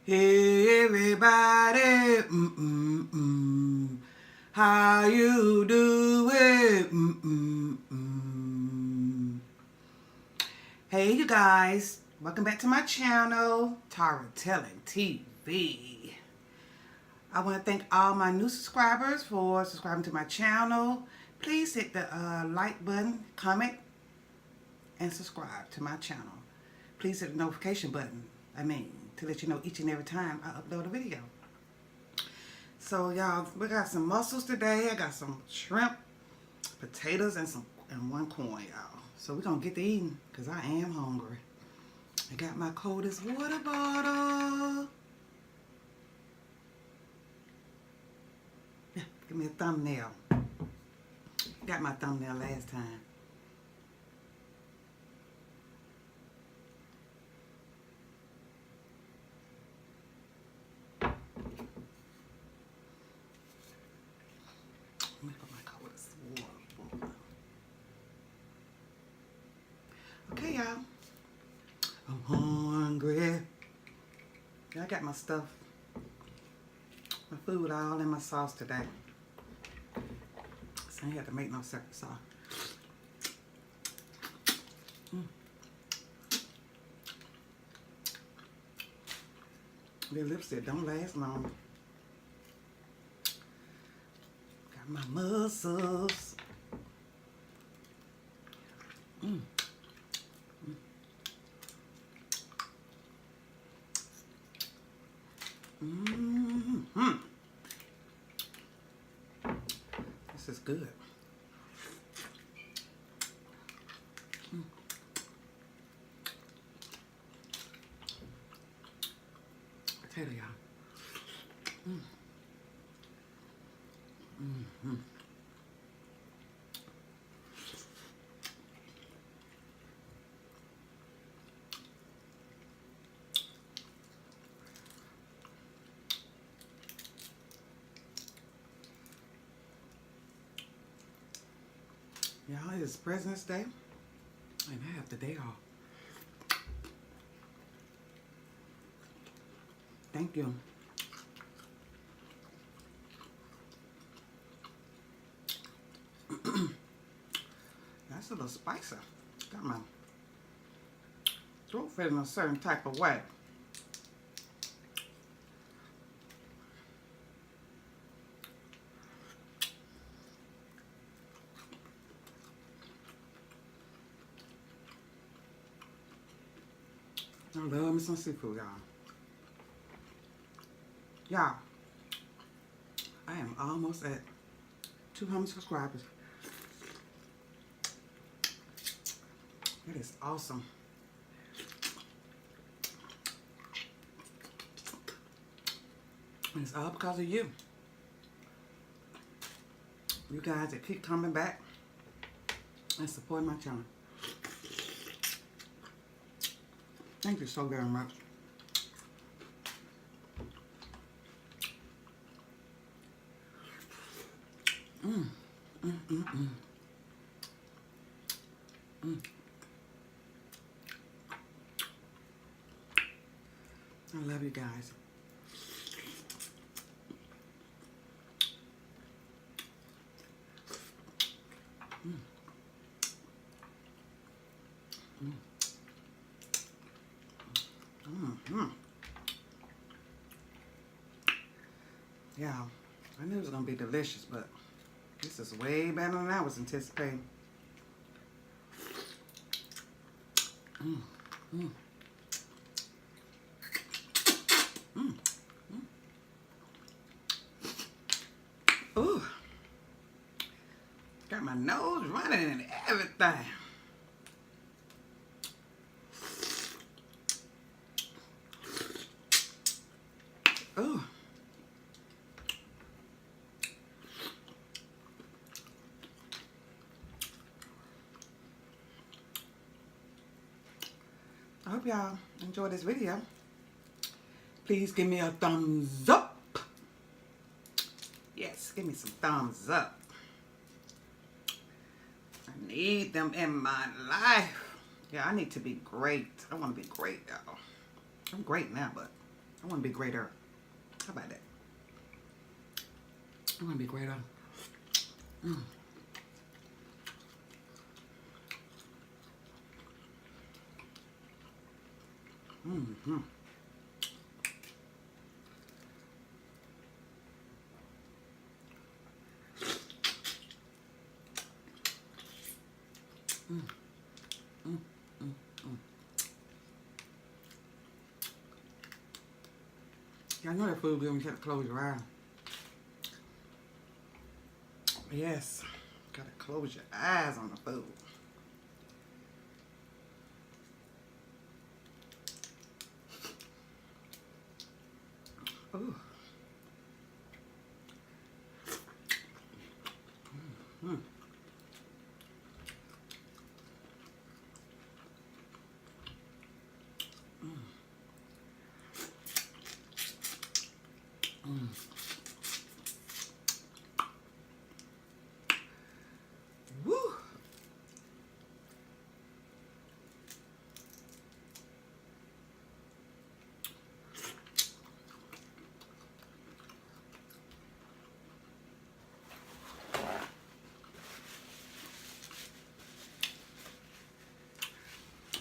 Hey everybody, how you doing? Hey you guys, welcome back to my channel, Tara Telling TV. I want to thank all my new subscribers for subscribing to my channel. Please hit the like button, comment, and subscribe to my channel. Please hit the notification button, to let you know each and every time I upload a video. So y'all, we got some mussels today. I got some shrimp, potatoes, and one corn, y'all. So we're gonna get to eating because I am hungry. I got my coldest water bottle. Yeah, give me a thumbnail. Got my thumbnail last time. Let me put my coldest water bottle. Okay, y'all. I'm hungry. I got my stuff, my food all in my sauce today. So I ain't have to make no separate sauce. The lipstick don't last long. Got my mussels. This is good. Potato, y'all. Y'all, it's President's Day, and I have the day off. Thank you. That's a little spicy. Got my throat feeling a certain type of way. I love me some seafood, y'all. Y'all, I am almost at 200 subscribers. That is awesome. And it's all because of you. You guys that keep coming back and supporting my channel. Thank you so very much. I love you guys. Yeah, I knew it was gonna be delicious, but this is way better than I was anticipating. Ooh, got my nose running and everything. Ooh. I hope y'all enjoy this video. Please give me a thumbs up. Yes, give me some thumbs up. I need them in my life. Yeah, I need to be great. I want to be great, y'all. I'm great now, but I want to be greater. How about that? I want to be greater. Mm-hmm. Y'all know that food good when you have to close your eyes. Yes, gotta close your eyes on the food. Ooh. Mm-hmm. Woo!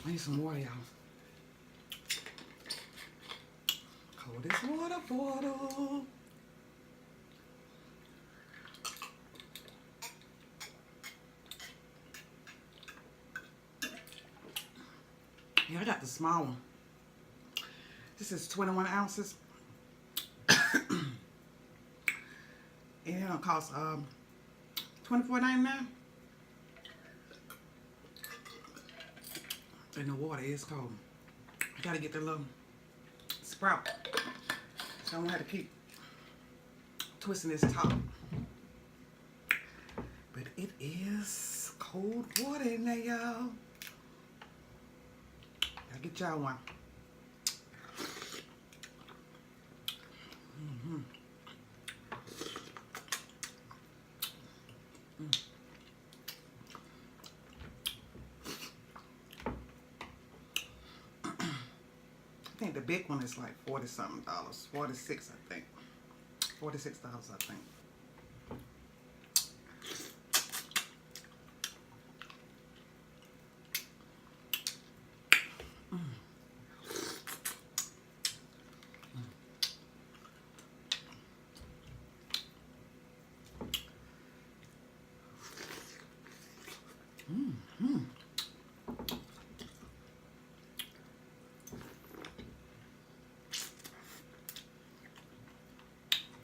I need some water, y'all. Coldest water bottle. Yeah, I got the small one. This is 21 ounces. And it'll cost $24.99. And the water is cold. I gotta get the little sprout. So I won't have to keep twisting this top. But it is cold water in there, y'all. I'll get y'all one. I think the big one is like $40-something. 46, I think. $46, I think.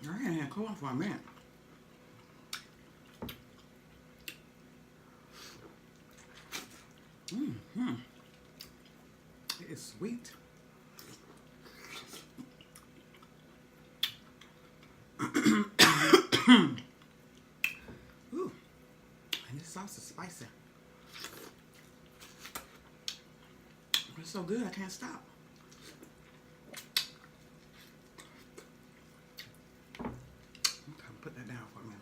I ain't had cold for a minute. It is sweet. Ooh, and this sauce is spicy. It's so good, I can't stop. Okay, put that down for a minute.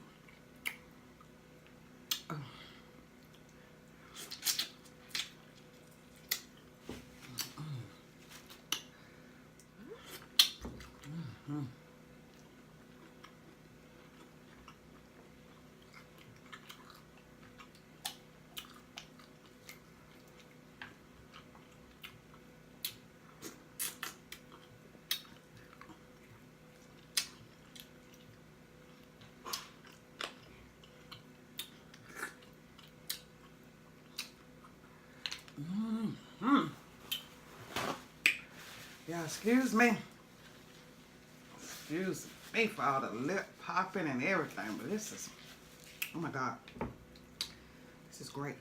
Yeah, excuse me. Excuse me for all the lip popping and everything, but this is, oh my God. This is great.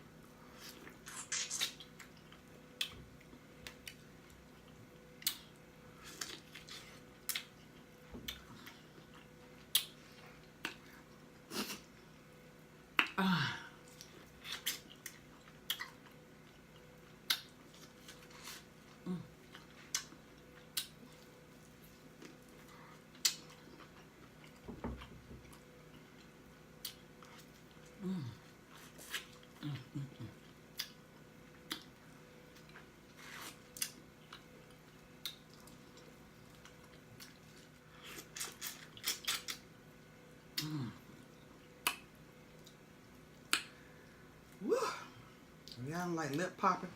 y'all don't like lip popping,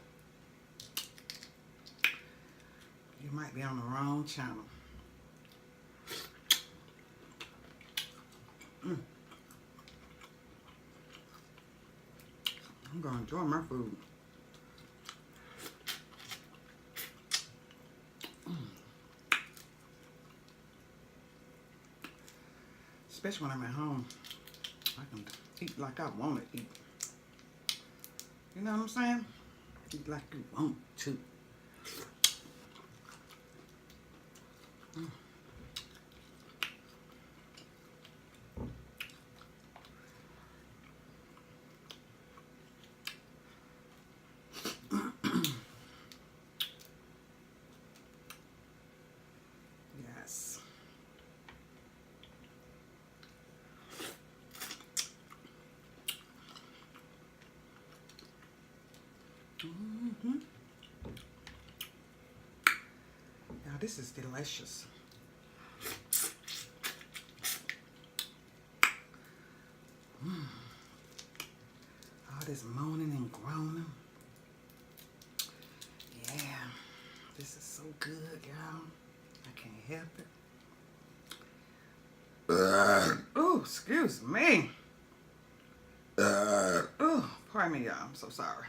you might be on the wrong channel. I'm gonna enjoy my food. Especially when I'm at home, I can eat like I want to eat. You know what I'm saying? Eat like you want to. Yes. Now this is delicious. All this moaning and groaning. Yeah, this is so good, y'all. I can't help it. Oh, excuse me. Oh, pardon me, y'all. I'm so sorry.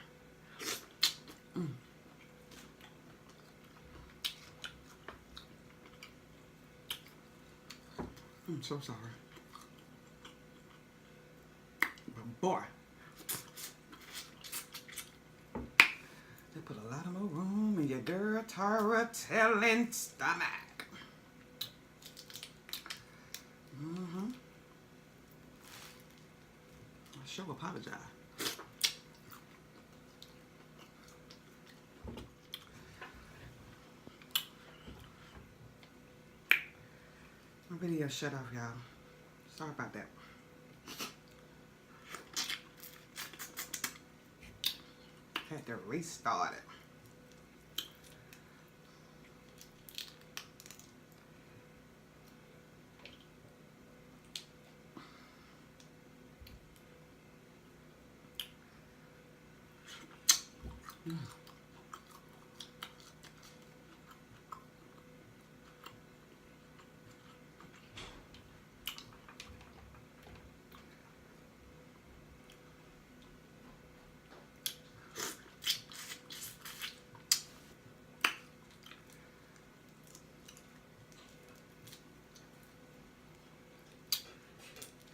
I'm so sorry. But boy, they put a lot of more room in your girl Tara telling stomach. I sure apologize. My video shut off, y'all. Sorry about that. Had to restart it.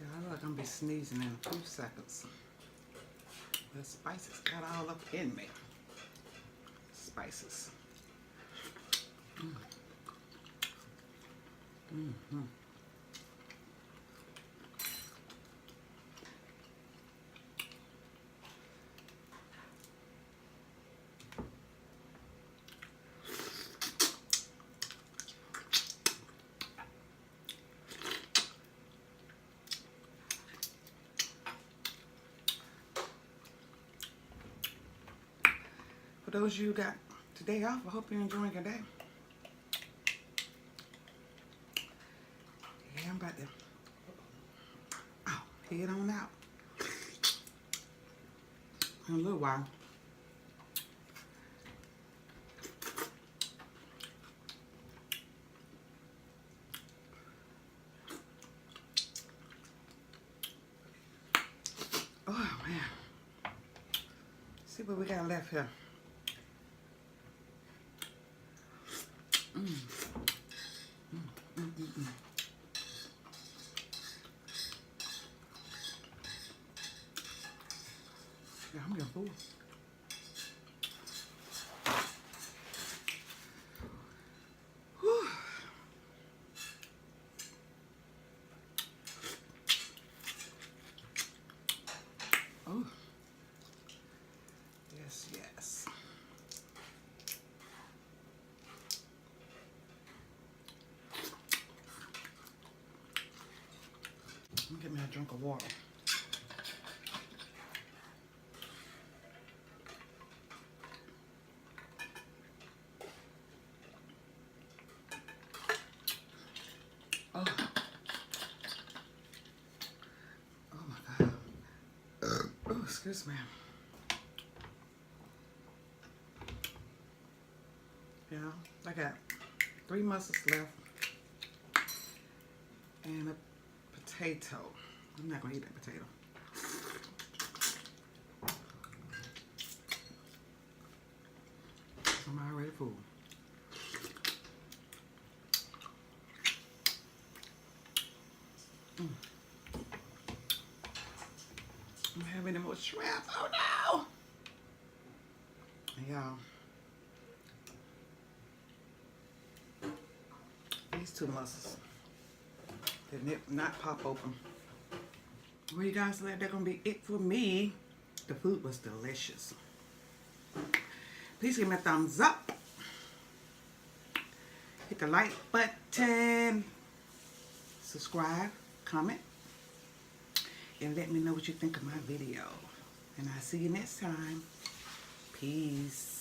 Yeah, I look, I'm gonna be sneezing in a few seconds. The spices got all up in me. Spices. For those of you who got today off, I hope you're enjoying your day. Yeah, I'm about to head on out in a little while. Oh man. See what we got left here. Yeah, I'm getting full. Whew. Oh. Yes, yes. Let me get me a drink of water. Oh. Oh my God. Oh, excuse me. I got 3 mussels left and a potato. I'm not gonna eat that potato. I'm already full. I don't have any more shrimp. Oh no! Y'all, these 2 mussels did not pop open. Well, you guys, they're gonna be it for me. The food was delicious. Please give me a thumbs up. Hit the like button. Subscribe, comment, and let me know what you think of my video. And I'll see you next time. Peace.